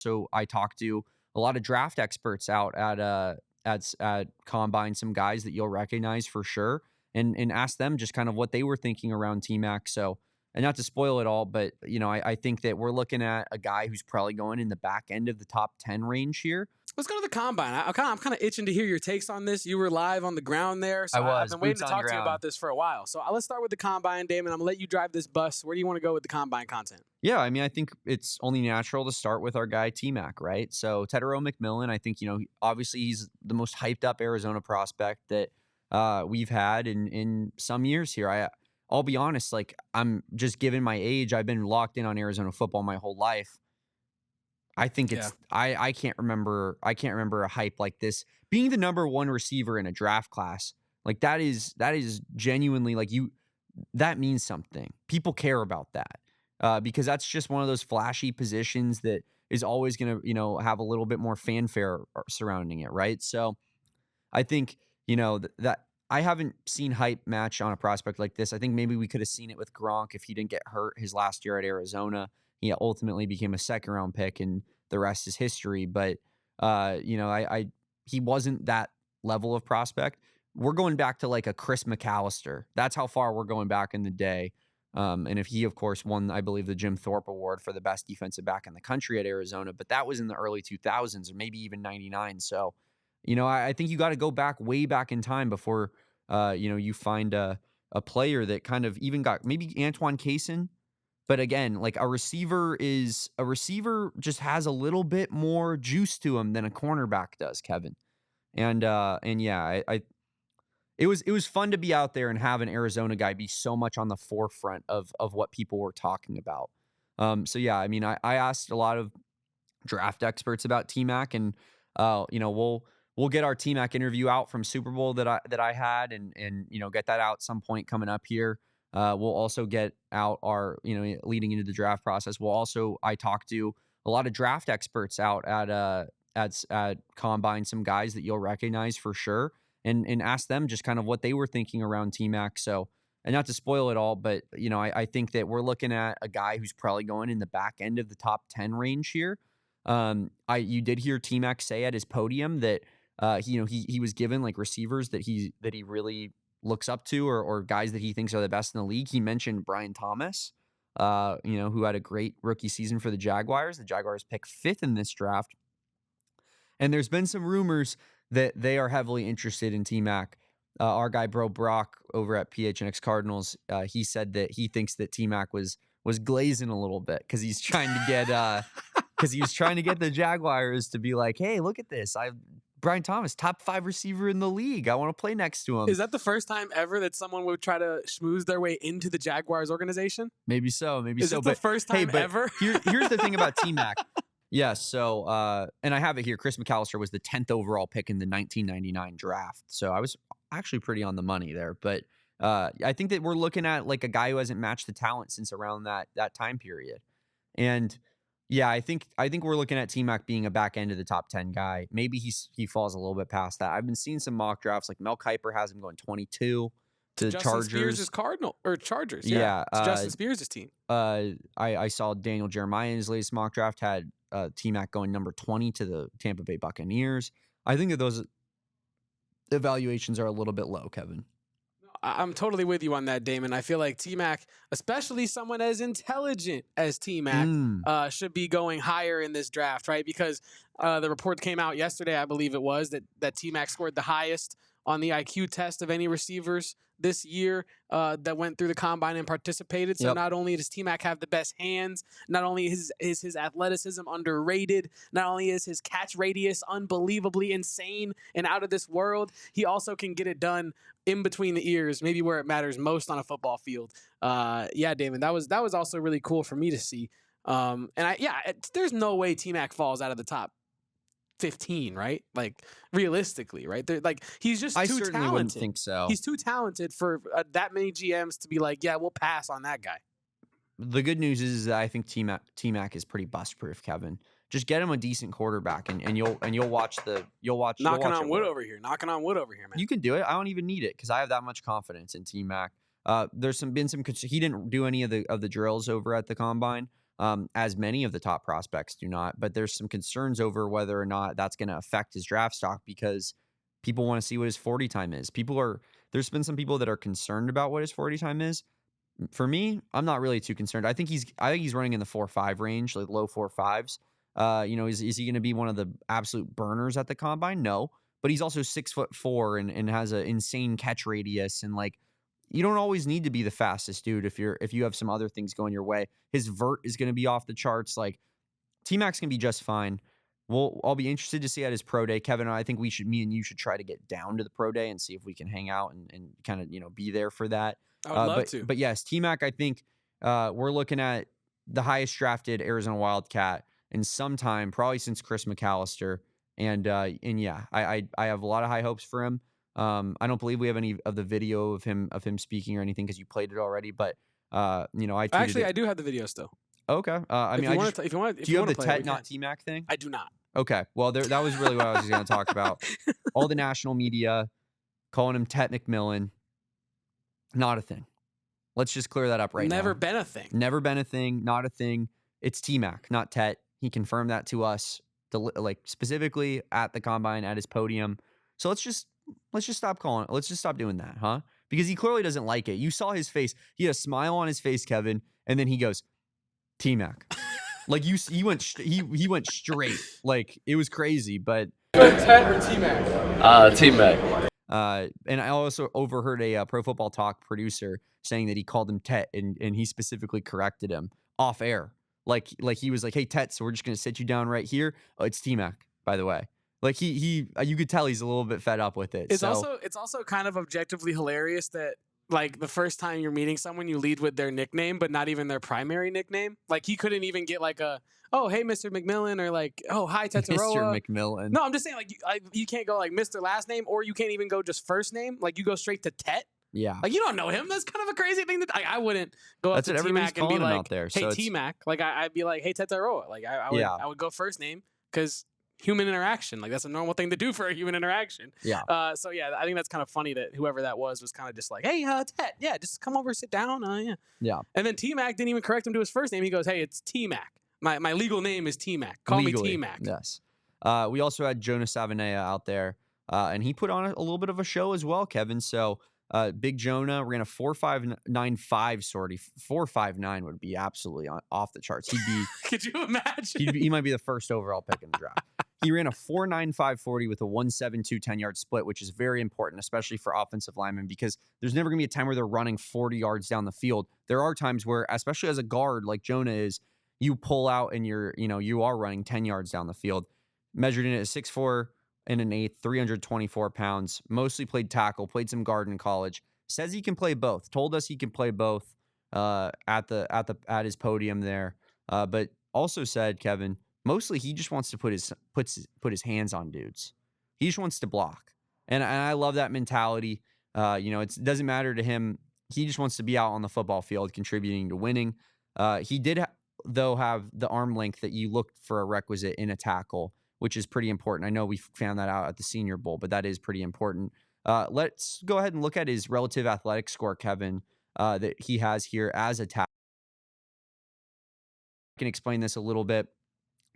So I talked to a lot of draft experts out at combine, some guys that you'll recognize for sure, and ask them just kind of what they were thinking around T-Mac. So, and not to spoil it all, but I think that we're looking at a guy who's probably going in the back end of the top 10 range here. Let's go to the combine. I'm kind of itching to hear your takes on this. You were live on the ground there, so I've been waiting to talk to you about this for a while. So let's start with the combine, Damon. I'm going to let you drive this bus. Where do you want to go with the combine content? Yeah, I mean, I think it's only natural to start with our guy T-Mac, right? So Tetairoa McMillan, I think, obviously he's the most hyped up Arizona prospect that we've had in some years here. I'll be honest, like, I'm just given my age, I've been locked in on Arizona football my whole life. I think it's I can't remember a hype like this. Being the number one receiver in a draft class, like that is genuinely like that means something. People care about that because that's just one of those flashy positions that is always going to have a little bit more fanfare surrounding it, right? So I think that I haven't seen hype match on a prospect like this. I think maybe we could have seen it with Gronk if he didn't get hurt his last year at Arizona. He ultimately became a second-round pick, and the rest is history. But he wasn't that level of prospect. We're going back to like a Chris McAllister. That's how far we're going back in the day. And if he, of course, won, I believe, the Jim Thorpe Award for the best defensive back in the country at Arizona, but that was in the early 2000s or maybe even 99. So, I think you got to go way back in time before, you find a player that kind of even got maybe Antoine Cason. But again, like a receiver just has a little bit more juice to him than a cornerback does, Kevin. And yeah, it was fun to be out there and have an Arizona guy be so much on the forefront of what people were talking about. So yeah, I mean, I asked a lot of draft experts about T-Mac, and we'll get our T-Mac interview out from Super Bowl that I had, and get that out some point coming up here. We'll also get out our, leading into the draft process. I talked to a lot of draft experts out at combine, some guys that you'll recognize for sure, and ask them just kind of what they were thinking around T-Mac. So, and not to spoil it all, but, I think that we're looking at a guy who's probably going in the back end of the top 10 range here. You did hear T-Mac say at his podium that, he was given like receivers that he really looks up to, or guys that he thinks are the best in the league. He mentioned Brian Thomas, who had a great rookie season for the Jaguars. The Jaguars picked 5th in this draft. And there's been some rumors that they are heavily interested in T-Mac. Our guy Bro Brock over at PHNX Cardinals, he said that he thinks that T-Mac was glazing a little bit because he's trying to get the Jaguars to be like, hey, look at this. Brian Thomas, top 5 receiver in the league. I want to play next to him. Is that the first time ever that someone would try to schmooze their way into the Jaguars organization? Maybe so. Is it the first time ever? Here's the thing about T-Mac. Yeah, so, and I have it here. Chris McAllister was the 10th overall pick in the 1999 draft. So I was actually pretty on the money there. But I think that we're looking at like a guy who hasn't matched the talent since around that time period. And yeah, I think we're looking at T-Mac being a back end of the top 10 guy. Maybe he falls a little bit past that. I've been seeing some mock drafts, like Mel Kiper has him going 22 to Justin Chargers. Spears' Chargers. Yeah, it's Justin Spears' team. I saw Daniel Jeremiah in his latest mock draft had T-Mac going number 20 to the Tampa Bay Buccaneers. I think that those evaluations are a little bit low, Kevin. I'm totally with you on that, Damon. I feel like T-Mac, especially someone as intelligent as T-Mac, should be going higher in this draft, right? Because the report came out yesterday, I believe it was, that T-Mac scored the highest on the IQ test of any receivers this year that went through the combine and participated. So not only does T-Mac have the best hands, not only is his athleticism underrated, not only is his catch radius unbelievably insane and out of this world, he also can get it done in between the ears, maybe where it matters most on a football field. Yeah, Damon, that was also really cool for me to see. There's no way T-Mac falls out of the top 15, right? Like realistically, right? He's just too talented. I certainly wouldn't think so. He's too talented for that many GMs to be like, yeah, we'll pass on that guy. The good news is that I think T-Mac is pretty bust proof, Kevin. Just get him a decent quarterback, and you'll watch. Knocking on wood over here, man. You can do it. I don't even need it because I have that much confidence in T-Mac. There's been some. He didn't do any of the drills over at the combine. as many of the top prospects do not. But there's some concerns over whether or not that's going to affect his draft stock because people want to see what his 40 time is. There's been some people that are concerned about what his 40 time is. For me, I'm not really too concerned. I think he's running in the 4.5 range, like low 4.5s. Is he going to be one of the absolute burners at the combine? No, but he's also 6'4" and has an insane catch radius. And like, you don't always need to be the fastest dude if you have some other things going your way. His vert is going to be off the charts. Like, T-Mac's going to be just fine. I'll be interested to see at his pro day. Kevin, I think me and you should try to get down to the pro day and see if we can hang out and kind of, be there for that. I would love to. But yes, T-Mac, I think we're looking at the highest drafted Arizona Wildcat in some time, probably since Chris McAllister. And yeah, I have a lot of high hopes for him. I don't believe we have any of the video of him speaking or anything because you played it already. But I tweeted it. I do have the video still. Okay. Do you have the Tet not T-Mac thing? I do not. Okay. Well, that was really what I was going to talk about. All the national media calling him Tet McMillan. Not a thing. Let's just clear that up right now. Never been a thing. Never been a thing. Not a thing. It's T-Mac, not Tet. He confirmed that to us, specifically at the combine at his podium. So let's just stop calling it. Let's just stop doing that, huh? Because he clearly doesn't like it. You saw his face. He had a smile on his face, Kevin, and then he goes, T-Mac. Like he went straight. Like it was crazy, but Tet or T-Mac? T-Mac. And I also overheard a Pro Football Talk producer saying that he called him Tet, and he specifically corrected him off air. Like he was like, "Hey Tet, so we're just gonna sit you down right here." Oh, it's T-Mac, by the way. Like you could tell he's a little bit fed up with it. It's also kind of objectively hilarious that like the first time you're meeting someone, you lead with their nickname, but not even their primary nickname. Like he couldn't even get like oh, hey, Mr. McMillan, or like, oh, hi, Tetairoa. Mr. McMillan. No, I'm just saying, like, you can't go like Mr. last name, or you can't even go just first name. Like you go straight to Tet. Yeah. Like you don't know him. That's kind of a crazy thing. I wouldn't go up to T-Mac and be like, out there, hey, T-Mac. Like I'd be like, hey, Tetairoa. Like I would go first name because human interaction. Like that's a normal thing to do for a human interaction. Yeah. So yeah, I think that's kind of funny that whoever that was kind of just like, hey, Tet, yeah, just come over, sit down. Yeah. Yeah. And then T-Mac didn't even correct him to his first name. He goes, hey, it's T-Mac. My legal name is T-Mac. Call me T-Mac. Yes. We also had Jonah Savaiinaea out there, and he put on a little bit of a show as well, Kevin. So Big Jonah ran a 4.595 sortie. 4.59 would be absolutely off the charts. He'd be. Could you imagine? He might be the first overall pick in the draft. He ran a 4.95 40 with a 1.72 10-yard split, which is very important, especially for offensive linemen, because there's never going to be a time where they're running 40 yards down the field. There are times where, especially as a guard like Jonah is, you pull out and you are running 10 yards down the field. Measured in at 6'4" and an 8, 324 pounds. Mostly played tackle, played some guard in college. Says he can play both. Told us he can play both at his podium there. But also said, Kevin, mostly he just wants to put his hands on dudes. He just wants to block. And I love that mentality. It doesn't matter to him. He just wants to be out on the football field contributing to winning. He did though have the arm length that you look for a requisite in a tackle, which is pretty important. I know we found that out at the Senior Bowl, but that is pretty important. Let's go ahead and look at his relative athletic score, Kevin, that he has here as a tackle. I can explain this a little bit.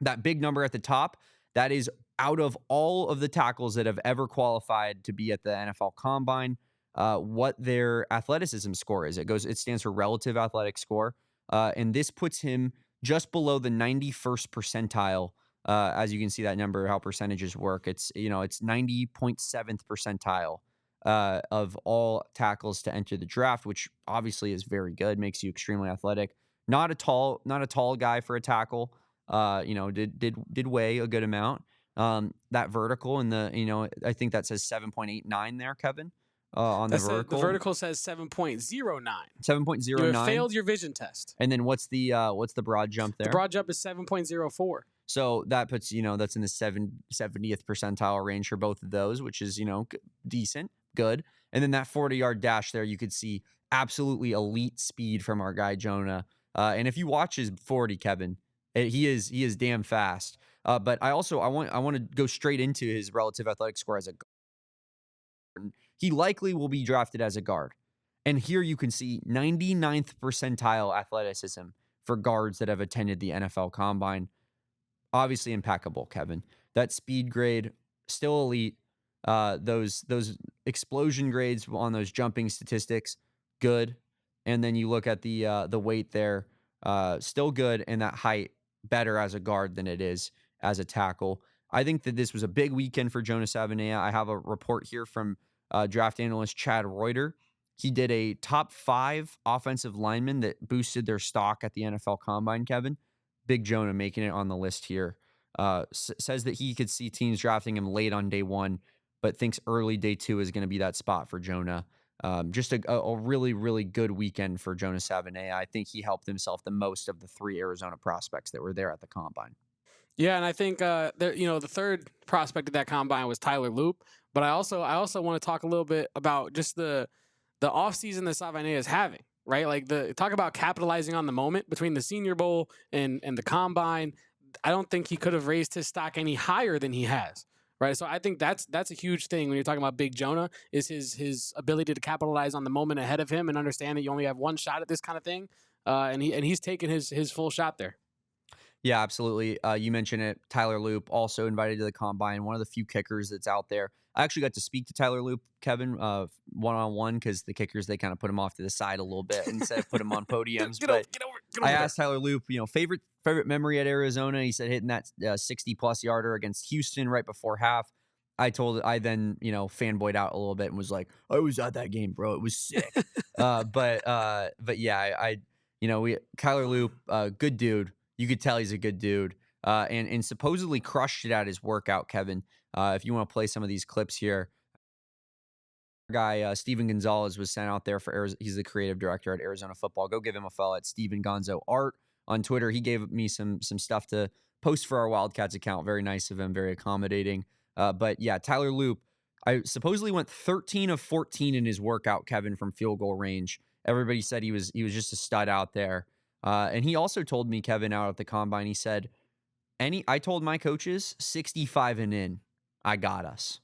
That big number at the top, that is out of all of the tackles that have ever qualified to be at the NFL Combine, what their athleticism score is. It stands for relative athletic score. And this puts him just below the 91st percentile. As you can see that number, how percentages work. It's 90.7th percentile of all tackles to enter the draft, which obviously is very good, makes you extremely athletic. Not a tall guy for a tackle. Did weigh a good amount. That vertical and I think that says 7.89 there, Kevin. On the vertical. The vertical says 7.09. 7.09. You have failed your vision test. And then what's the broad jump there? The broad jump is 7.04. So that puts, that's in the 70th percentile range for both of those, which is, decent, good. And then that 40-yard dash there, you could see absolutely elite speed from our guy Jonah. And if you watch his 40, Kevin, he is damn fast. But I want to go straight into his relative athletic score as a guard. He likely will be drafted as a guard. And here you can see 99th percentile athleticism for guards that have attended the NFL Combine. Obviously impeccable, Kevin. That speed grade, still elite. Those explosion grades on those jumping statistics, good. And then you look at the weight there, still good, and that height better as a guard than it is as a tackle. I think that this was a big weekend for Jonah Savaiinaea. I have a report here from draft analyst Chad Reuter. He did a top 5 offensive linemen that boosted their stock at the NFL Combine, Kevin. Big Jonah making it on the list here. Says that he could see teams drafting him late on day 1, but thinks early day 2 is going to be that spot for Jonah. Just a really, really good weekend for Jonah Savaiinaea. I think he helped himself the most of the 3 Arizona prospects that were there at the Combine. Yeah, and I think the third prospect of that Combine was Tyler Loop. But I also want to talk a little bit about just the offseason that Savaiinaea is having, right? Like talk about capitalizing on the moment between the Senior Bowl and the Combine. I don't think he could have raised his stock any higher than he has, right? So I think that's a huge thing when you're talking about Big Jonah, is his ability to capitalize on the moment ahead of him and understand that you only have one shot at this kind of thing, and he's taken his full shot there. Yeah, absolutely. You mentioned it. Tyler Loop also invited to the Combine, one of the few kickers that's out there. I actually got to speak to Tyler Loop, Kevin, one-on-one, because the kickers, they kind of put him off to the side a little bit instead of put him on podiums. Get but over I there. asked Tyler Loop, favorite memory at Arizona. He said hitting that 60-plus yarder against Houston right before half. I then fanboyed out a little bit and was like, I was at that game, bro. It was sick. But yeah, Tyler Loop, good dude. You could tell he's a good dude, and supposedly crushed it at his workout, Kevin. If you want to play some of these clips here, guy Steven Gonzalez was sent out there for Arizona. He's the creative director at Arizona Football. Go give him a follow at Steven Gonzo Art on Twitter. He gave me some stuff to post for our Wildcats account. Very nice of him, very accommodating. But yeah, Tyler Loop, I supposedly went 13 of 14 in his workout, Kevin, from field goal range. Everybody said he was just a stud out there. And he also told me, Kevin, out at the Combine, he said, I told my coaches 65 and in, I got us.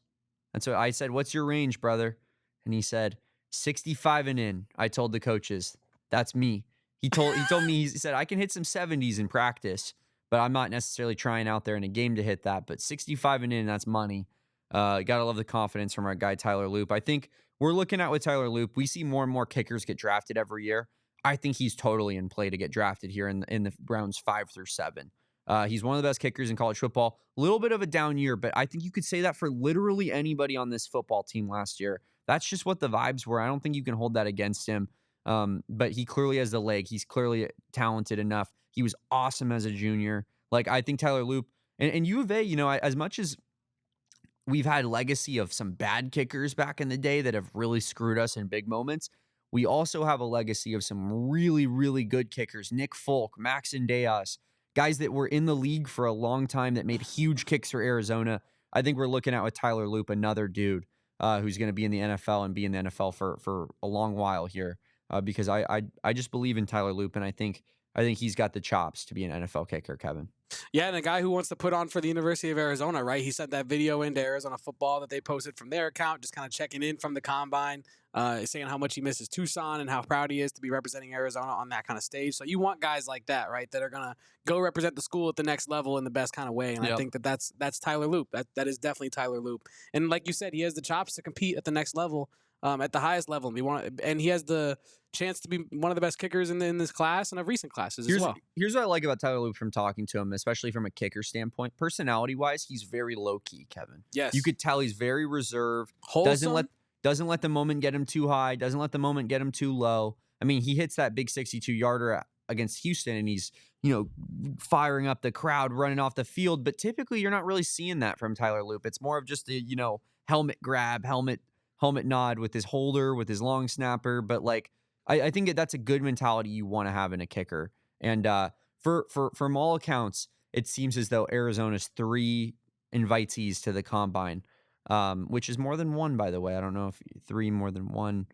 And so I said, what's your range, brother? And he said, 65 and in. I told the coaches, that's me. He told me, he said, I can hit some 70s in practice, but I'm not necessarily trying out there in a game to hit that. But 65 and in, that's money. Gotta love the confidence from our guy, Tyler Loop. I think we're looking at with Tyler Loop, we see more and more kickers get drafted every year. I think he's totally in play to get drafted here in the rounds 5 through 7. He's one of the best kickers in college football. A little bit of a down year, but I think you could say that for literally anybody on this football team last year. That's just what the vibes were. I don't think you can hold that against him. But he clearly has the leg. He's clearly talented enough. He was awesome as a junior. Like, I think Tyler Loop and U of A, as much as we've had legacy of some bad kickers back in the day that have really screwed us in big moments, we also have a legacy of some really, really good kickers. Nick Folk, Max Deas, guys that were in the league for a long time that made huge kicks for Arizona. I think we're looking at with Tyler Loop, another dude who's going to be in the NFL and be in the NFL for a long while here, because I just believe in Tyler Loop, and I think he's got the chops to be an NFL kicker, Kevin. Yeah, and a guy who wants to put on for the University of Arizona, right? He sent that video into Arizona Football that they posted from their account, just kind of checking in from the Combine, saying how much he misses Tucson and how proud he is to be representing Arizona on that kind of stage. So you want guys like that, right, that are going to go represent the school at the next level in the best kind of way. And I think that's Tyler Loop. That is definitely Tyler Loop. And like you said, he has the chops to compete at the next level. At the highest level, and he has the chance to be one of the best kickers in this class and of recent classes as well. Here's what I like about Tyler Loop from talking to him, especially from a kicker standpoint. Personality-wise, he's very low-key, Kevin. Yes. You could tell he's very reserved. Wholesome. Doesn't let the moment get him too high. Doesn't let the moment get him too low. I mean, he hits that big 62-yarder against Houston, and he's, firing up the crowd, running off the field. But typically, you're not really seeing that from Tyler Loop. It's more of just a, helmet grab, helmet nod with his holder, with his long snapper. But I think that's a good mentality you want to have in a kicker. And from all accounts, it seems as though Arizona's 3 invitees to the Combine, which is more than one, by the way. I don't know if 3 more than one.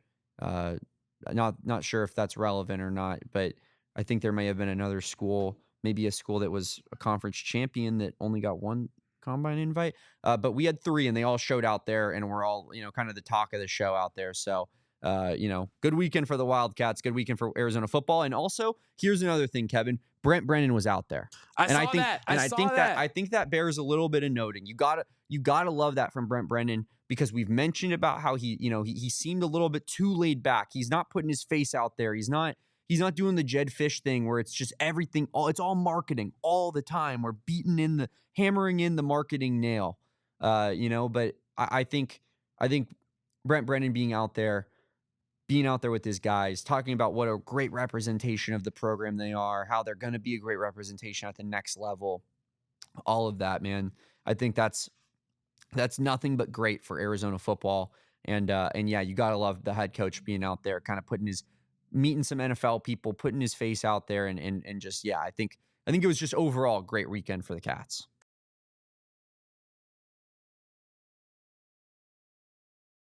Not sure if that's relevant or not, but I think there may have been another school, maybe a school that was a conference champion that only got 1 Combine invite. But we had 3, and they all showed out there, and we're all, kind of the talk of the show out there. So Good weekend for the Wildcats, good weekend for Arizona football. And also, here's another thing, Kevin. Brent Brennan was out there. I think that bears a little bit of noting. You gotta love that from Brent Brennan, because we've mentioned about how he seemed a little bit too laid back. He's not putting his face out there. He's not doing the Jed Fish thing where it's just everything. It's all marketing all the time. We're hammering in the marketing nail. But I think Brent Brennan being out there with his guys, talking about what a great representation of the program they are, how they're going to be a great representation at the next level, all of that, man. I think that's nothing but great for Arizona football. And yeah, you got to love the head coach being out there, kind of meeting some NFL people, putting his face out there, and just, yeah, I think it was just overall a great weekend for the Cats.